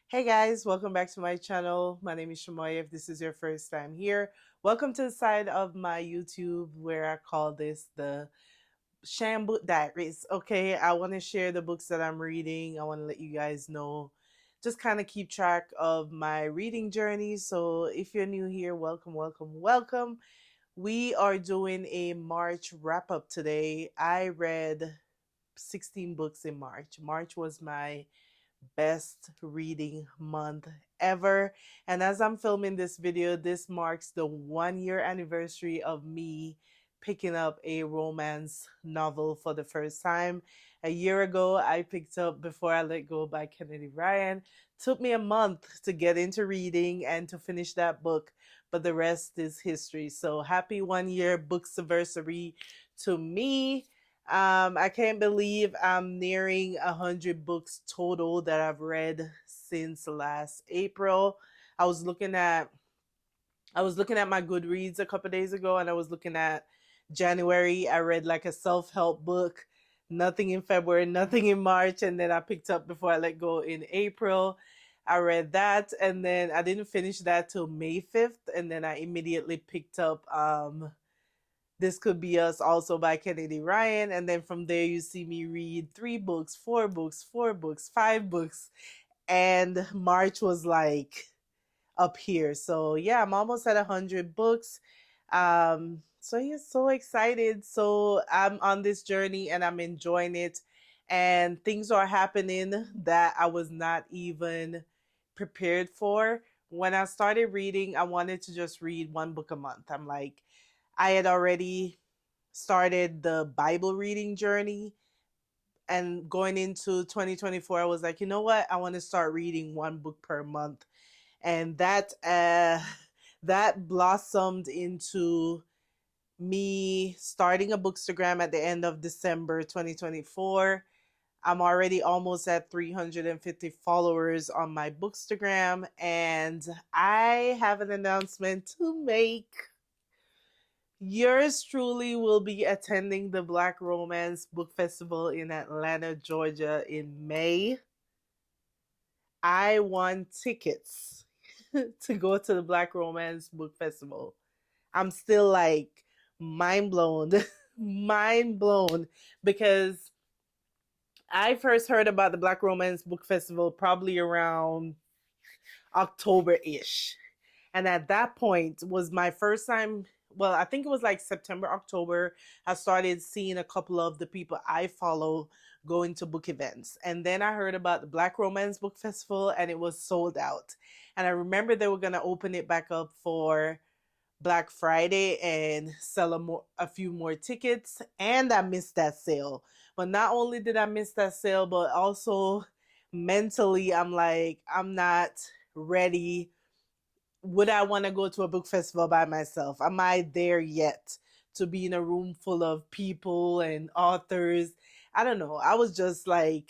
Hey guys, welcome back to my channel. My name is Shamoya. If this is your first time here, welcome to the side of my YouTube where I call this the Sham Book Diaries. Okay, I want to share the books that I'm reading. I want to let you guys know, just kind of keep track of my reading journey. So if you're new here, welcome, welcome, welcome. We are doing a March wrap up today. I read 16 books in March. March was my best reading month ever. And as I'm filming this video, this marks the 1 year anniversary of me picking up a romance novel for the first time. A year ago, I picked up Before I Let Go by Kennedy Ryan. Took me a month to get into reading and to finish that book, but the rest is history. So happy 1 year books anniversary to me. I can't believe I'm nearing 100 books total that I've read since last April. I was looking at I was looking at my Goodreads a couple days ago, and I was looking at January. I read like a self-help book, nothing in February, nothing in March, and then I picked up Before I Let Go in April. I read that, and then I didn't finish that till May 5th, and then I immediately picked up This Could Be Us, also by Kennedy Ryan. And then from there, you see me read 3 books, 4 books, 4 books, 5 books. And March was like up here. So yeah, I'm almost at 100 books. So yeah, so excited. So I'm on this journey and I'm enjoying it. And things are happening that I was not even prepared for. When I started reading, I wanted to just read 1 book a month. I'm like, I had already started the Bible reading journey, and going into 2024 I was like, you know what, I want to start reading 1 book per month. And that blossomed into me starting a bookstagram at the end of December 2024. I'm already almost at 350 followers on my bookstagram, and I have an announcement to make. Yours truly will be attending the Black Romance Book Festival in Atlanta, Georgia in May. I won tickets to go to the Black Romance Book Festival. I'm still like mind blown, mind blown, because I first heard about the Black Romance Book Festival probably around October ish. And at that point was my first time. Well, I think it was like September, October. I started seeing a couple of the people I follow going to book events. And then I heard about the Black Romance Book Festival and it was sold out. And I remember they were going to open it back up for Black Friday and sell a few more tickets. And I missed that sale. But not only did I miss that sale, but also mentally, I'm like, I'm not ready. Would I want to go to a book festival by myself? Am I there yet to be in a room full of people and authors? I don't know. I was just like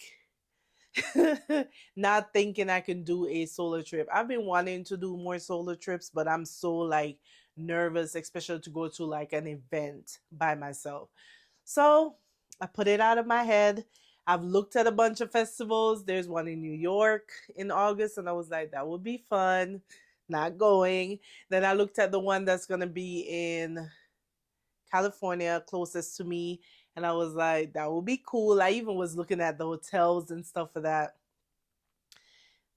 not thinking I can do a solo trip. I've been wanting to do more solo trips, but I'm so like nervous, especially to go to like an event by myself. So I put it out of my head. I've looked at a bunch of festivals. There's one in New York in August, and I was like, that would be fun. Not going. Then I looked at the one that's going to be in California, closest to me, and I was like, that would be cool. I even was looking at the hotels and stuff for that.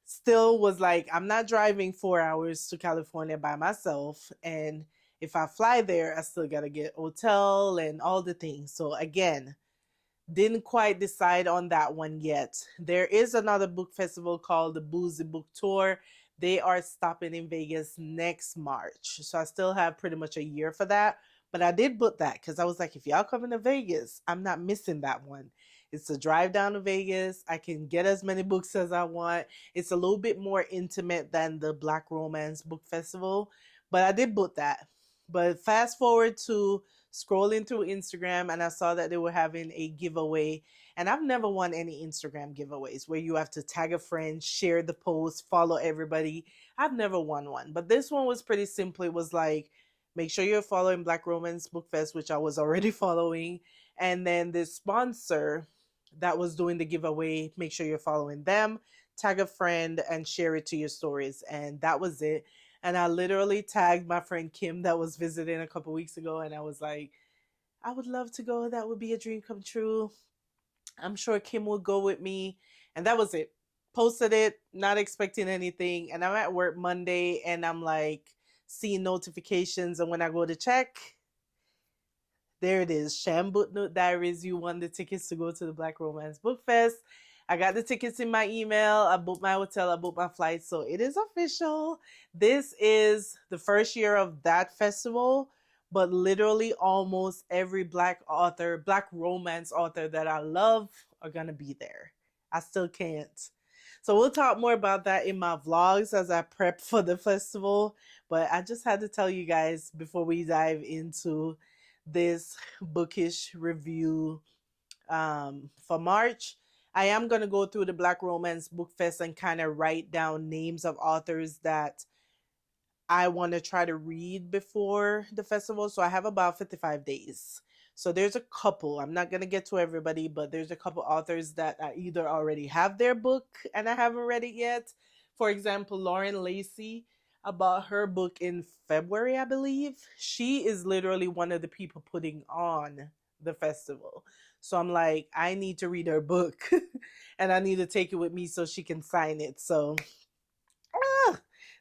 Still was like, I'm not driving 4 hours to California by myself. And if I fly there, I still got to get hotel and all the things. So again, didn't quite decide on that one yet. There is another book festival called the Boozy Book Tour. They are stopping in Vegas next March. So I still have pretty much a year for that. But I did book that because I was like, if y'all coming to Vegas, I'm not missing that one. It's a drive down to Vegas. I can get as many books as I want. It's a little bit more intimate than the Black Romance Book Festival. But I did book that. But fast forward to scrolling through Instagram, and I saw that they were having a giveaway. And I've never won any Instagram giveaways where you have to tag a friend, share the post, follow everybody. I've never won one. But this one was pretty simple. It was like, make sure you're following Black Romance Book Fest, which I was already following. And then the sponsor that was doing the giveaway, make sure you're following them. tag a friend, and share it to your stories. And that was it. And I literally tagged my friend Kim that was visiting a couple weeks ago, and I was like, I would love to go. That would be a dream come true. I'm sure Kim will go with me. And that was it. Posted it, not expecting anything. And I'm at work Monday and I'm like seeing notifications. And when I go to check, there it is. Sham Book Note Diaries. You won the tickets to go to the Black Romance Book Fest. I got the tickets in my email. I booked my hotel. I booked my flight. So it is official. This is the first year of that festival. But literally almost every Black author, Black romance author that I love are going to be there. I still can't. So we'll talk more about that in my vlogs as I prep for the festival. But I just had to tell you guys before we dive into this bookish review for March. I am going to go through the Black Romance Book Fest and kind of write down names of authors that I want to try to read before the festival. So I have about 55 days. So there's a couple. I'm not going to get to everybody, but there's a couple authors that I either already have their book and I haven't read it yet. For example, Lauren Lacey, I bought her book in February, I believe. She is literally one of the people putting on the festival. So I'm like, I need to read her book and I need to take it with me so she can sign it. So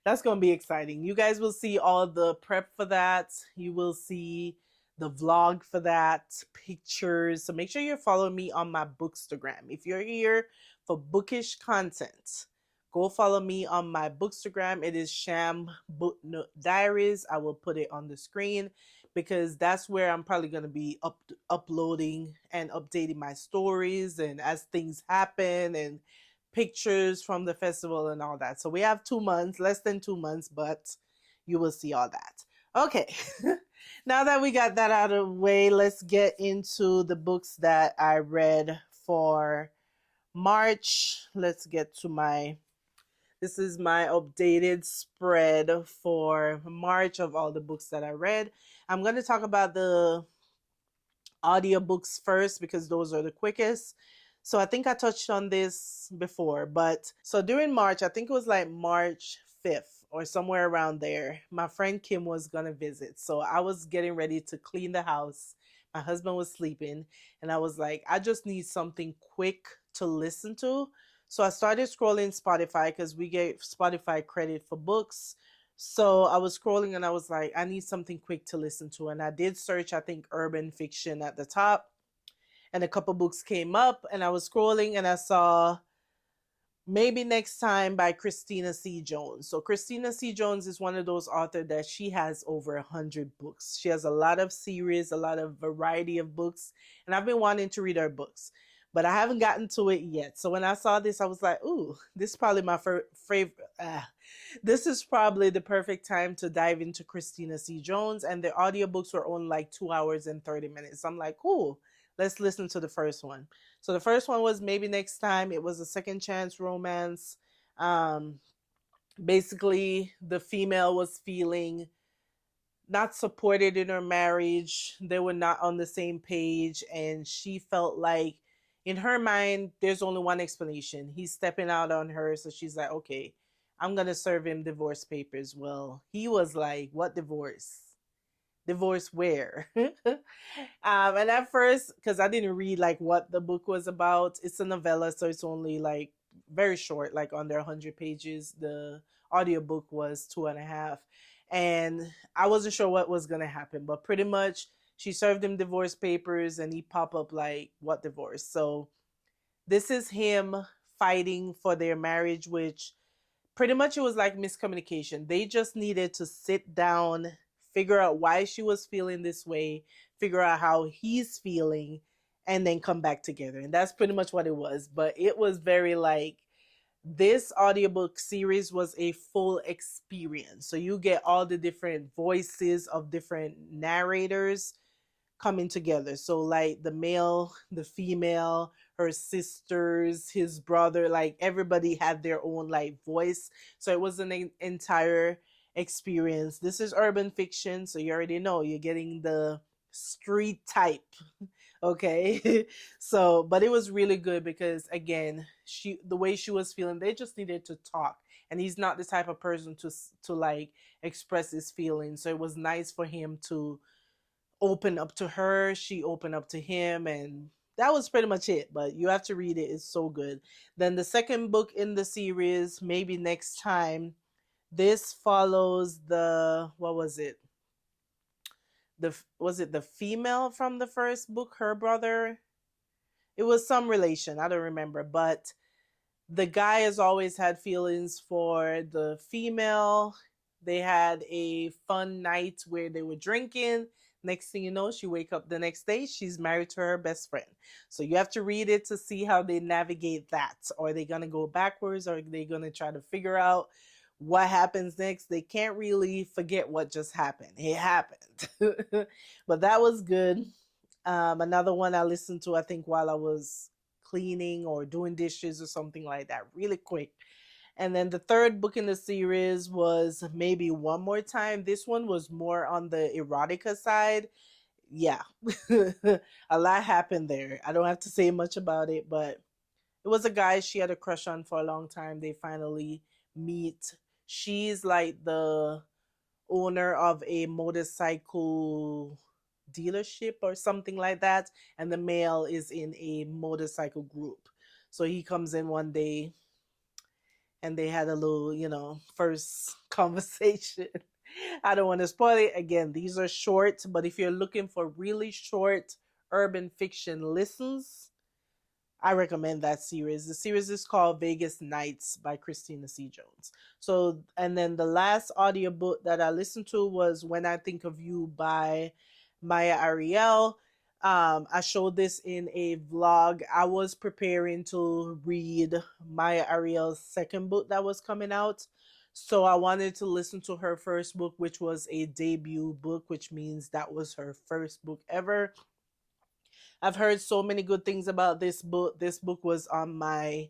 that's going to be exciting. You guys will see all the prep for that. You will see the vlog for that, pictures. So make sure you're following me on my Bookstagram. If you're here for bookish content, go follow me on my Bookstagram. It is Sham Book Note Diaries. I will put it on the screen because that's where I'm probably going to be uploading and updating my stories and as things happen and pictures from the festival and all that. So we have 2 months, less than 2 months, but you will see all that. Okay. Now that we got that out of the way, let's get into the books that I read for March. Let's get to this is my updated spread for March of all the books that I read. I'm going to talk about the audiobooks first because those are the quickest. So I think I touched on this before, but so during March, I think it was like March 5th or somewhere around there, my friend Kim was going to visit. So I was getting ready to clean the house. My husband was sleeping and I was like, I just need something quick to listen to. So I started scrolling Spotify because we get Spotify credit for books. So I was scrolling and I was like, I need something quick to listen to. And I did search, I think, urban fiction at the top. And a couple books came up and I was scrolling and I saw Maybe Next Time by Christina C. Jones. So Christina C. Jones is one of those authors that she has over 100 books. She has a lot of series, a lot of variety of books. And I've been wanting to read her books, but I haven't gotten to it yet. So when I saw this, I was like, ooh, this is probably my favorite. This is probably the perfect time to dive into Christina C. Jones. And the audiobooks were only like 2 hours and 30 minutes. I'm like, cool, let's listen to the first one. So the first one was Maybe Next Time. It was a second chance romance. Um, Basically, the female was feeling not supported in her marriage. They were not on the same page. And she felt like, in her mind, there's only one explanation. He's stepping out on her. So she's like, okay, I'm going to serve him divorce papers. Well, he was like, what divorce? Divorce where? And at first, because I didn't read like what the book was about, it's a novella, so it's only like very short, like under 100 pages. The audiobook was 2.5. And I wasn't sure what was going to happen, but pretty much she served him divorce papers and he pop up like, what divorce? So this is him fighting for their marriage, which pretty much it was like miscommunication. They just needed to sit down, figure out why she was feeling this way, figure out how he's feeling, and then come back together. And that's pretty much what it was. But it was very like, this audiobook series was a full experience. So you get all the different voices of different narrators coming together. So like the male, the female, her sisters, his brother, like everybody had their own like voice. So it was an entire experience. This is urban fiction, so you already know you're getting the street type Okay. So, but it was really good because again, the way she was feeling, they just needed to talk. And he's not the type of person to like express his feelings. So it was nice for him to open up to her, she opened up to him, and that was pretty much it. But you have to read it, it's so good. Then the second book in the series, maybe next time, this follows the, what was it, was it the female from the first book, her brother? It was some relation, I don't remember, but the guy has always had feelings for the female. They had a fun night where they were drinking. Next thing you know, she wake up the next day, she's married to her best friend. So you have to read it to see how they navigate that. Are they going to go backwards, or are they going to try to figure out what happens next? They can't really forget what just happened. It happened. But that was good. Another one I listened to, I think, while I was cleaning or doing dishes or something like that, really quick. And then the third book in the series was Maybe One More Time. This one was more on the erotica side. Yeah, a lot happened there. I don't have to say much about it, but it was a guy she had a crush on for a long time. They finally meet. She's like the owner of a motorcycle dealership or something like that, and the male is in a motorcycle group. So he comes in one day and they had a little, first conversation. I don't want to spoil it. Again, these are short, but if you're looking for really short urban fiction listens, I recommend that series. The series is called Vegas Nights by Christina C. Jones. So, and then the last audiobook that I listened to was When I Think of You by Maya Ariel. I showed this in a vlog. I was preparing to read Maya Ariel's second book that was coming out. So I wanted to listen to her first book, which was a debut book, which means that was her first book ever. I've heard so many good things about this book. This book was on my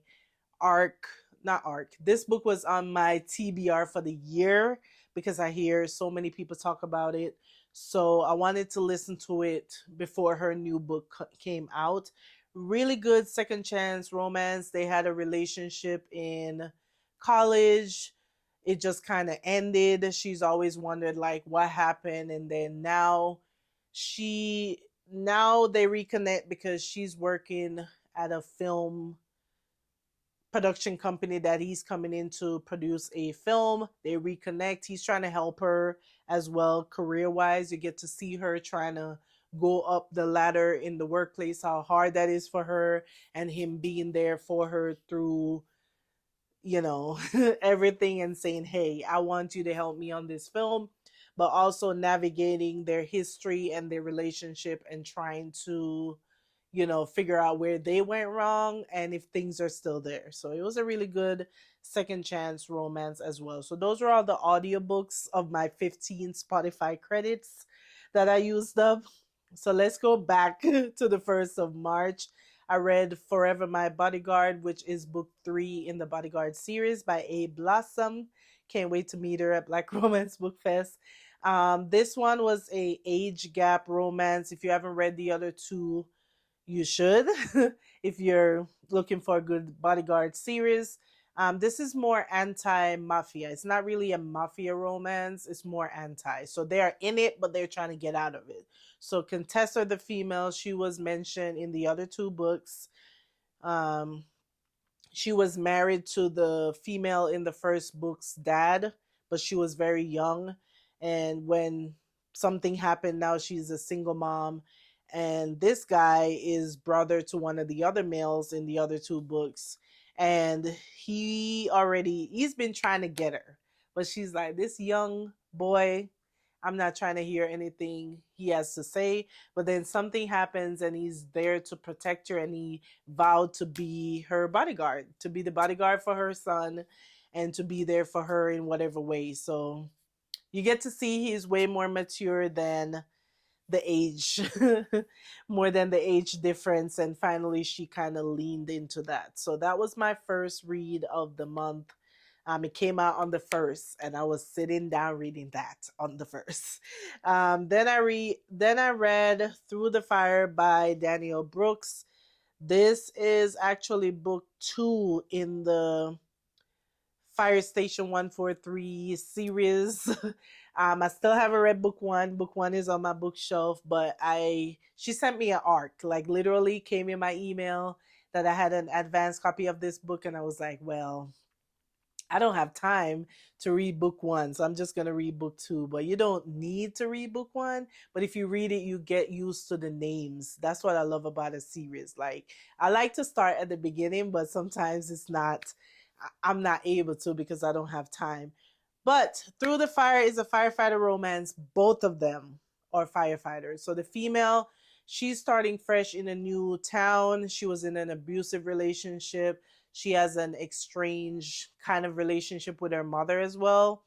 arc, not arc. This book was on my TBR for the year because I hear so many people talk about it. So I wanted to listen to it before her new book came out. Really good second chance romance. They had a relationship in college. It just kind of ended. She's always wondered like what happened, and then she now they reconnect because she's working at a film production company that he's coming in to produce a film. They reconnect. He's trying to help her as well, career wise. You get to see her trying to go up the ladder in the workplace, how hard that is for her, and him being there for her through, everything, and saying, hey, I want you to help me on this film, but also navigating their history and their relationship and trying to figure out where they went wrong and if things are still there. So it was a really good second chance romance as well. So those are all the audiobooks of my 15 Spotify credits that I used up. So let's go back to the 1st of March. I read Forever My Bodyguard, which is book 3 in the Bodyguard series by A. Blossom. Can't wait to meet her at Black Romance Book Fest. This one was a age gap romance. If you haven't read the other two, you should if you're looking for a good bodyguard series. This is more anti-mafia. It's not really a mafia romance. It's more anti. So they are in it, but they're trying to get out of it. So Contessa, the female, she was mentioned in the other two books. Um, she was married to the female in the first book's dad, but she was very young. And when something happened, now she's a single mom. And this guy is brother to one of the other males in the other two books. And he's been trying to get her. But she's like, this young boy, I'm not trying to hear anything he has to say. But then something happens and he's there to protect her, and he vowed to be her bodyguard, to be the bodyguard for her son and to be there for her in whatever way. So you get to see he's way more mature than the age, more than the age difference. And finally, she kind of leaned into that. So that was my first read of the month. It came out on the first, and I was sitting down reading that on the first. Then I read Through the Fire by Daniel Brooks. This is actually book two in the Fire Station 143 series. I still haven't read book one. Book one is on my bookshelf, but she sent me an arc, like literally came in my email that I had an advanced copy of this book, and I was like, well, I don't have time to read book one, so I'm just gonna read book two. But you don't need to read book one. But if you read it, you get used to the names. That's what I love about a series. Like I like to start at the beginning, but sometimes it's not. I'm not able to because I don't have time. But Through the Fire is a firefighter romance. Both of them are firefighters. So the female, she's starting fresh in a new town. She was in an abusive relationship. She has an estranged kind of relationship with her mother as well,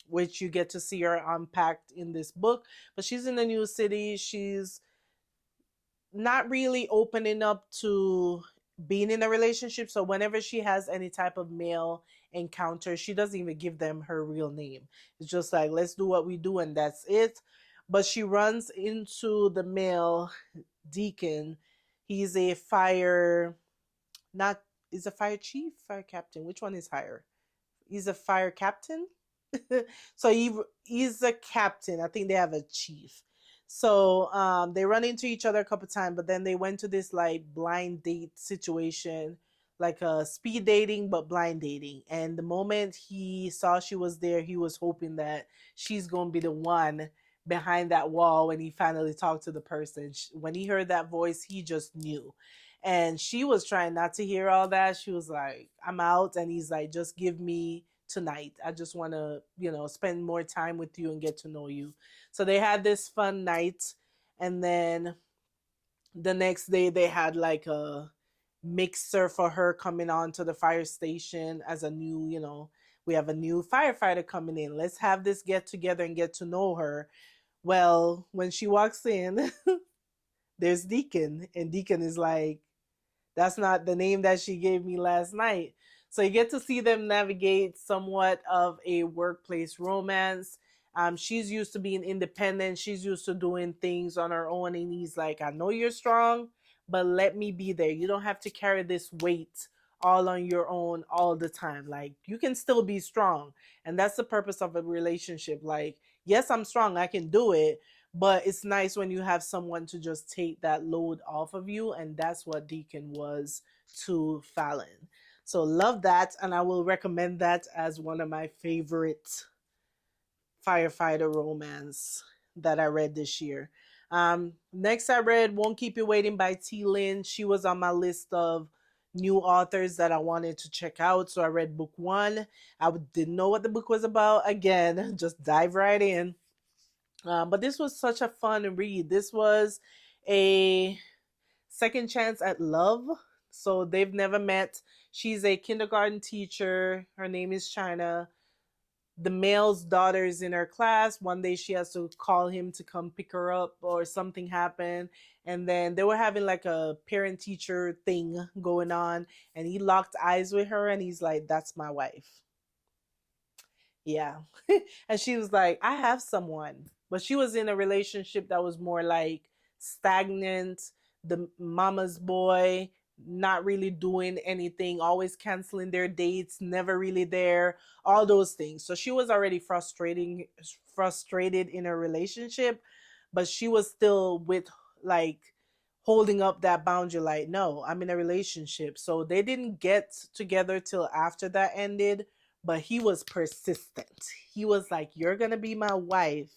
which you get to see her unpacked in this book. But she's in a new city. She's not really opening up to being in a relationship. So whenever she has any type of male encounter, she doesn't even give them her real name. It's just like, let's do what we do and that's it. But she runs into the male deacon. He's a fire, not, is a fire chief, fire captain. Which one is higher? He's a fire captain. So he's a captain. I think they have a chief. So they run into each other a couple times, but then they went to this like blind date situation, like a speed dating but blind dating. And the moment he saw she was there, he was hoping that she's gonna be the one behind that wall when he finally talked to the person. When he heard that voice, he just knew. And she was trying not to hear all that. She was like, I'm out. And he's like, just give me tonight. I just want to, spend more time with you and get to know you. So they had this fun night. And then the next day they had like a mixer for her coming on to the fire station as a new, we have a new firefighter coming in. Let's have this get together and get to know her. Well, when she walks in, there's Deacon, and Deacon is like, that's not the name that she gave me last night. So you get to see them navigate somewhat of a workplace romance. She's used to being independent. She's used to doing things on her own. And he's like, I know you're strong, but let me be there. You don't have to carry this weight all on your own all the time. Like, you can still be strong. And that's the purpose of a relationship. Like, yes, I'm strong. I can do it, but it's nice when you have someone to just take that load off of you, and that's what Deacon was to Fallon. So love that, and I will recommend that as one of my favorite firefighter romance that I read this year. Next I read Won't Keep You Waiting by T. Lynn. She was on my list of new authors that I wanted to check out, so I read book one. I didn't know what the book was about. Again, just dive right in. But this was such a fun read. This was a second chance at love. So they've never met. She's a kindergarten teacher. Her name is China. The male's daughter is in her class. One day she has to call him to come pick her up, or something happened. And then they were having like a parent teacher thing going on. And he locked eyes with her and he's like, that's my wife. Yeah. And she was like, I have someone. But she was in a relationship that was more like stagnant, the mama's boy, not really doing anything, always canceling their dates, never really there, all those things. So she was already frustrated in her relationship, but she was still with like holding up that boundary like, no, I'm in a relationship. So they didn't get together till after that ended, but he was persistent. He was like, you're going to be my wife.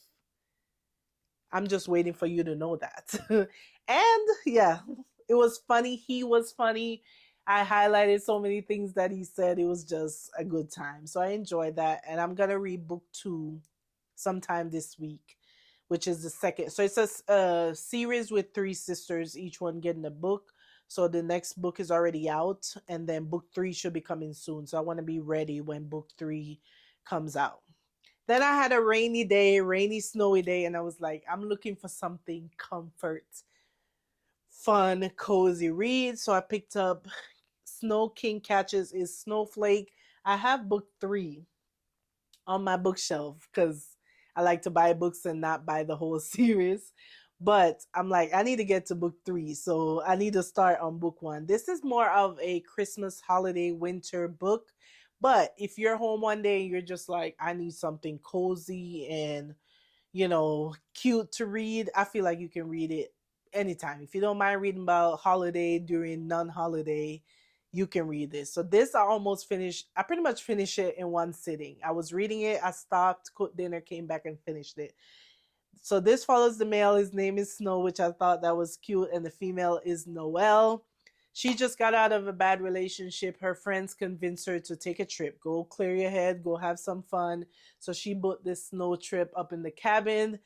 I'm just waiting for you to know that. And yeah, it was funny. He was funny. I highlighted so many things that he said. It was just a good time. So I enjoyed that. And I'm going to read book two sometime this week, which is the second. So it's a series with three sisters, each one getting a book. So the next book is already out, and then book three should be coming soon. So I want to be ready when book three comes out. Then I had a rainy day, rainy, snowy day, and I was like, I'm looking for something comfort, fun, cozy read. So I picked up Snow King Catches is Snowflake. I have book three on my bookshelf because I like to buy books and not buy the whole series. But I'm like, I need to get to book three. So I need to start on book one. This is more of a Christmas, holiday, winter book. But if you're home one day and you're just like, I need something cozy and cute to read, I feel like you can read it anytime. If you don't mind reading about holiday during non-holiday, you can read this. So this I almost finished. I pretty much finished it in one sitting. I was reading it, I stopped, cooked dinner, came back and finished it. So this follows the male. His name is Snow, which I thought that was cute, and the female is Noelle. She just got out of a bad relationship. Her friends convinced her to take a trip. Go clear your head, go have some fun. So she booked this snow trip up in the cabin.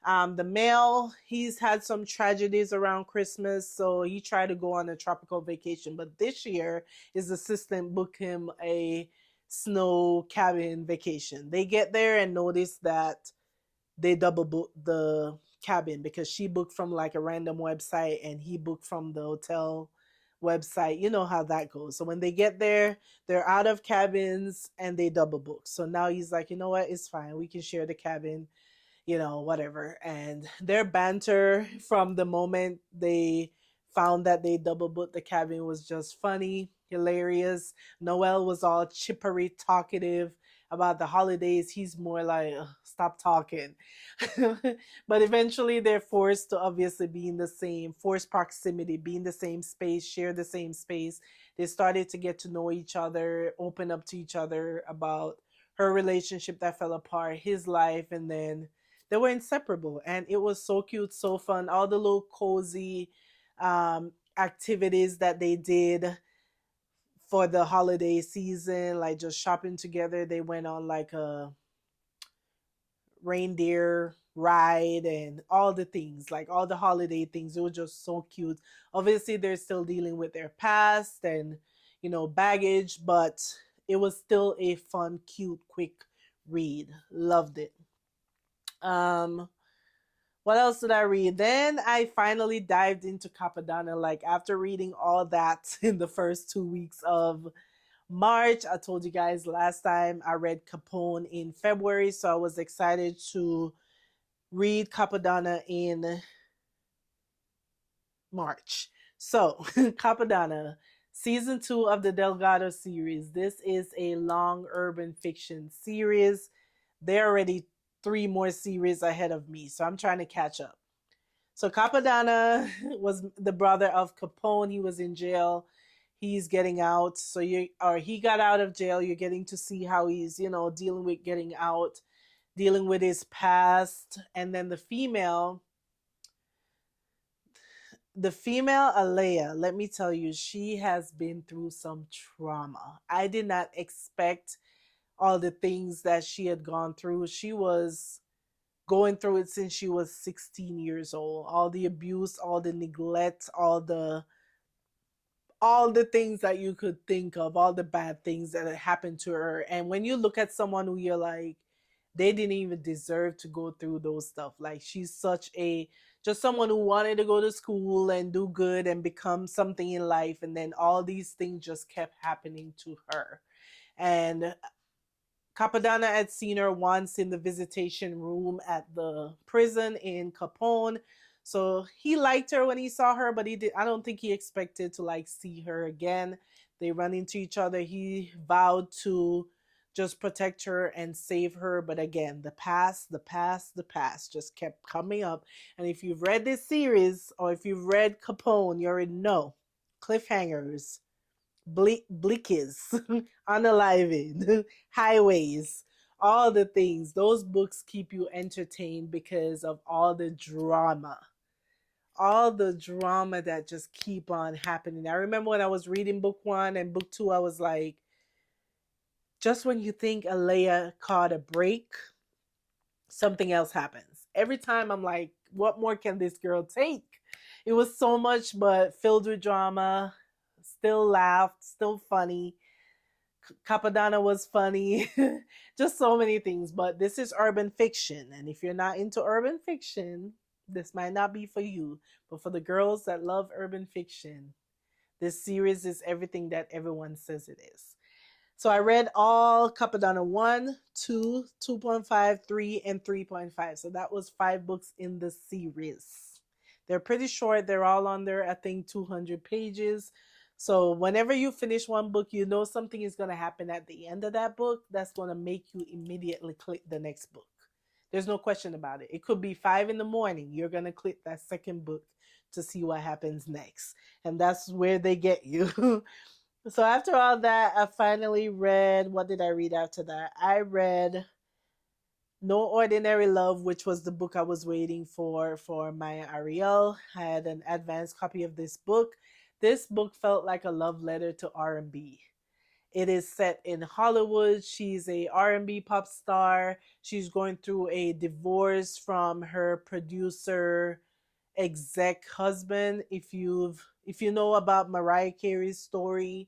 The male, he's had some tragedies around Christmas, so he tried to go on a tropical vacation. But this year, his assistant booked him a snow cabin vacation. They get there and notice that they double booked the cabin because she booked from like a random website and he booked from the hotel website. You know how that goes. So when they get there, they're out of cabins and they double book. So now he's like, you know what? It's fine. We can share the cabin, whatever. And their banter from the moment they found that they double booked the cabin was just funny, hilarious. Noel was all chippery, talkative about the holidays. He's more like, stop talking. But eventually they're forced to obviously be in the same forced proximity, be in the same space, share the same space. They started to get to know each other, open up to each other about her relationship that fell apart, his life, and then they were inseparable. And it was so cute, so fun. All the little cozy activities that they did for the holiday season, like just shopping together. They went on like a reindeer ride and all the things, like all the holiday things. It was just so cute. Obviously, they're still dealing with their past and, baggage, but it was still a fun, cute, quick read. Loved it. Um, what else did I read? Then I finally dived into Capadonna. Like after reading all that in the first 2 weeks of March, I told you guys last time I read Capone in February, so I was excited to read Capadonna in March. So, Capadonna, season two of the Delgado series. This is a long urban fiction series. There are already three more series ahead of me, so I'm trying to catch up. So Capadonna was the brother of Capone. He was in jail. He's getting out. So he got out of jail. You're getting to see how he's, dealing with getting out, dealing with his past. And then the female Alea, let me tell you, she has been through some trauma. I did not expect all the things that she had gone through. She was going through it since she was 16 years old. All the abuse, all the neglect, all the things that you could think of, all the bad things that had happened to her. And when you look at someone who you're like, they didn't even deserve to go through those stuff. Like she's such a just someone who wanted to go to school and do good and become something in life, and then all these things just kept happening to her. And Capadonna had seen her once in the visitation room at the prison in Capone. So he liked her when he saw her, but I don't think he expected to like see her again. They run into each other. He vowed to just protect her and save her. But again, the past, the past, the past just kept coming up. And if you've read this series or if you've read Capone, you already know cliffhangers, Blickies, Unaliving, Highways, all the things. Those books keep you entertained because of all the drama that just keep on happening. I remember when I was reading book one and book two, I was like, just when you think Alea caught a break, something else happens. Every time I'm like, what more can this girl take? It was so much, but filled with drama. Still laughed, still funny. Capadonna was funny. Just so many things. But this is urban fiction. And if you're not into urban fiction, this might not be for you. But for the girls that love urban fiction, this series is everything that everyone says it is. So I read all Capadonna 1, 2, 2.5, 3, and 3.5. So that was 5 books in the series. They're pretty short. They're all under, I think, 200 pages. So whenever you finish one book, you know something is going to happen at the end of that book that's going to make you immediately click the next book. There's no question about it. It could be 5 in the morning. You're going to click that second book to see what happens next. And that's where they get you. So after all that, I finally read. What did I read after that? I read No Ordinary Love, which was the book I was waiting for Maya Ariel. I had an advanced copy of this book. This book felt like a love letter to R&B. It is set in Hollywood. She's a R&B pop star. She's going through a divorce from her producer exec husband. If you know about Mariah Carey's story,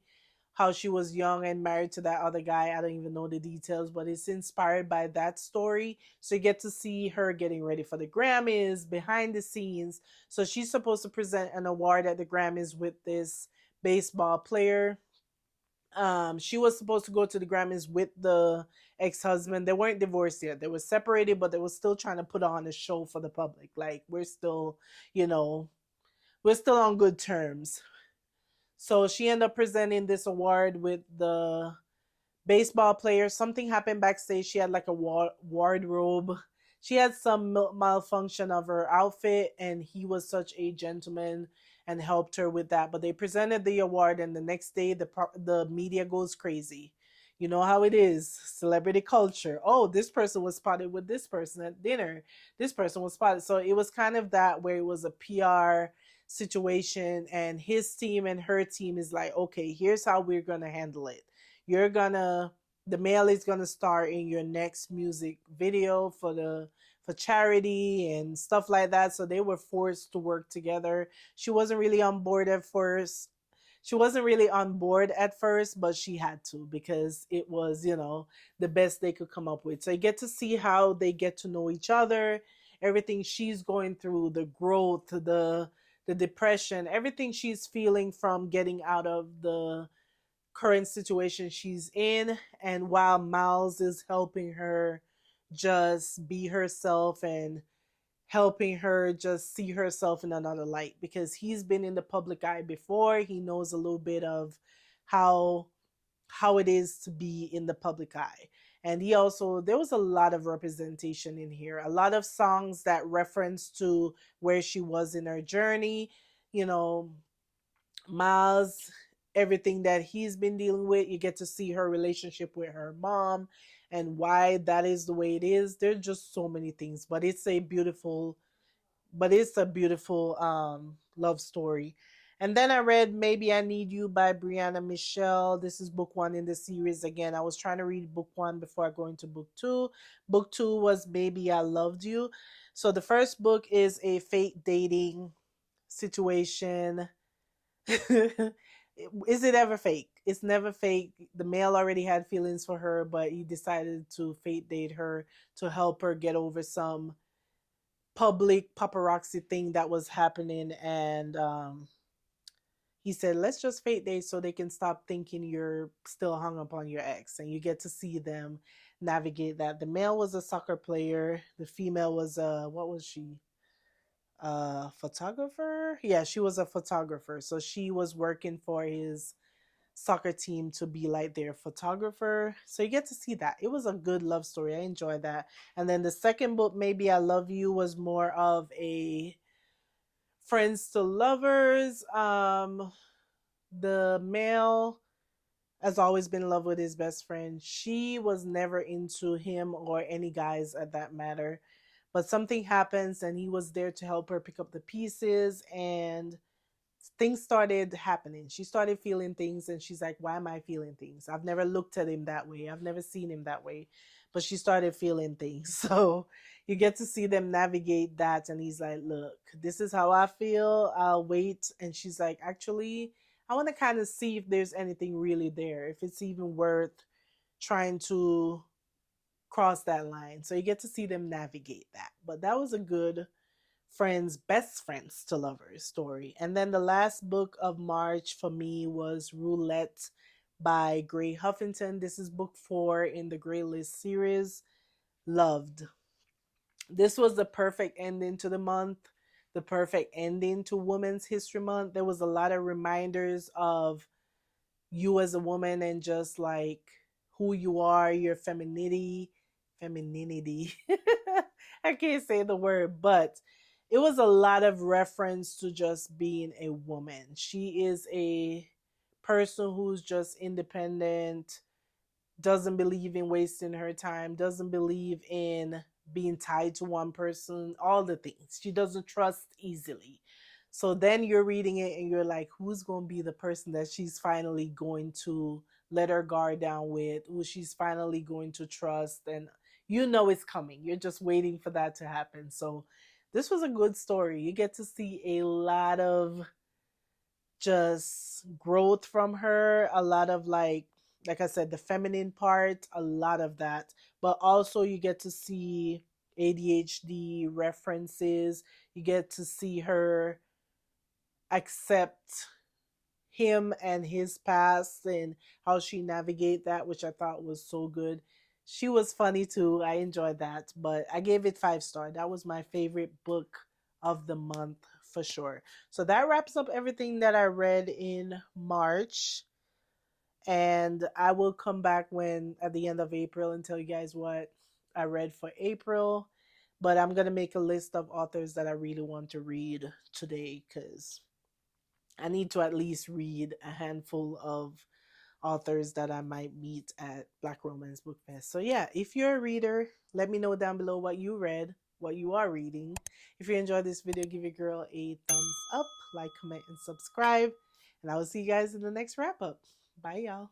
how she was young and married to that other guy, I don't even know the details, but it's inspired by that story. So you get to see her getting ready for the Grammys, behind the scenes. So she's supposed to present an award at the Grammys with this baseball player. She was supposed to go to the Grammys with the ex-husband. They weren't divorced yet. They were separated, but they were still trying to put on a show for the public. Like, we're still, you know, we're still on good terms. So she ended up presenting this award with the baseball player. Something happened backstage. She had like a wardrobe. She had some malfunction of her outfit, and he was such a gentleman and helped her with that. But they presented the award, and the next day, the media goes crazy. You know how it is, celebrity culture. Oh, this person was spotted with this person at dinner. This person was spotted. So it was kind of that where it was a PR situation, and his team and her team is like, okay, here's how we're gonna handle it. You're gonna The male is gonna star in your next music video for charity and stuff like that. So they were forced to work together. She wasn't really on board at first. She wasn't really on board at first, but she had to because it was, the best they could come up with. So you get to see how they get to know each other, everything she's going through, the growth, the depression, everything she's feeling from getting out of the current situation she's in, and while Miles is helping her just be herself and helping her just see herself in another light, because he's been in the public eye before. He knows a little bit of how how it is to be in the public eye. And he also, there was a lot of representation in here, a lot of songs that reference to where she was in her journey. you know Miles, everything that he's been dealing with. You get to see her relationship with her mom and why that is the way it is. There's just so many things, but it's a beautiful love story. And then I read Maybe I Need You by Brianna Michelle. This is book one in the series. Again, I was trying to read book one before I go into book two. Book two was Maybe I Loved You. So the first book is a fake dating situation. Is it ever fake? It's never fake. The male already had feelings for her, but he decided to fake date her to help her get over some public paparazzi thing that was happening. And he said, let's just fake date so they can stop thinking you're still hung up on your ex. And you get to see them navigate that. The male was a soccer player. The female was what was she? Photographer. Yeah, she was a photographer. So she was working for his soccer team to be like their photographer. So you get to see that. It was a good love story. I enjoyed that. And then the second book, Maybe I Love You, was more of a friends to lovers. The male has always been in love with his best friend. She was never into him or any guys at that matter. But something happens and he was there to help her pick up the pieces, and things started happening. She started feeling things, and she's like, why am I feeling things? I've never looked at him that way. I've never seen him that way. But she started feeling things. So you get to see them navigate that. And he's like, look, this is how I feel. I'll wait. And she's like, actually, I want to kind of see if there's anything really there, if it's even worth trying to cross that line. So you get to see them navigate that. But that was a good best friends to lovers story. And then the last book of March for me was Roulette by Gray Huffington. This is book 4 in the Gray List series. Loved. This was the perfect ending to the month, the perfect ending to Women's History Month. There was a lot of reminders of you as a woman and just like who you are, your femininity. I can't say the word, but it was a lot of reference to just being a woman. She is a person who's just independent, doesn't believe in wasting her time, doesn't believe in being tied to one person, all the things. She doesn't trust easily. So then you're reading it and you're like, who's going to be the person that she's finally going to let her guard down with, who she's finally going to trust? And you know it's coming. You're just waiting for that to happen. So this was a good story. You get to see a lot of just growth from her, a lot of like I said, the feminine part, a lot of that. But also you get to see ADHD references. You get to see her accept him and his past and how she navigate that, which I thought was so good. She was funny too. I enjoyed that, but I gave it 5 star. That was my favorite book of the month for sure. So that wraps up everything that I read in March. And I will come back when at the end of April and tell you guys what I read for April. But I'm gonna make a list of authors that I really want to read today because I need to at least read a handful of authors that I might meet at Black Romance Book Fest. So yeah, if you're a reader, let me know down below what you read, what you are reading. If you enjoyed this video, give your girl a thumbs up, like, comment, and subscribe. And I will see you guys in the next wrap up. Bye, y'all.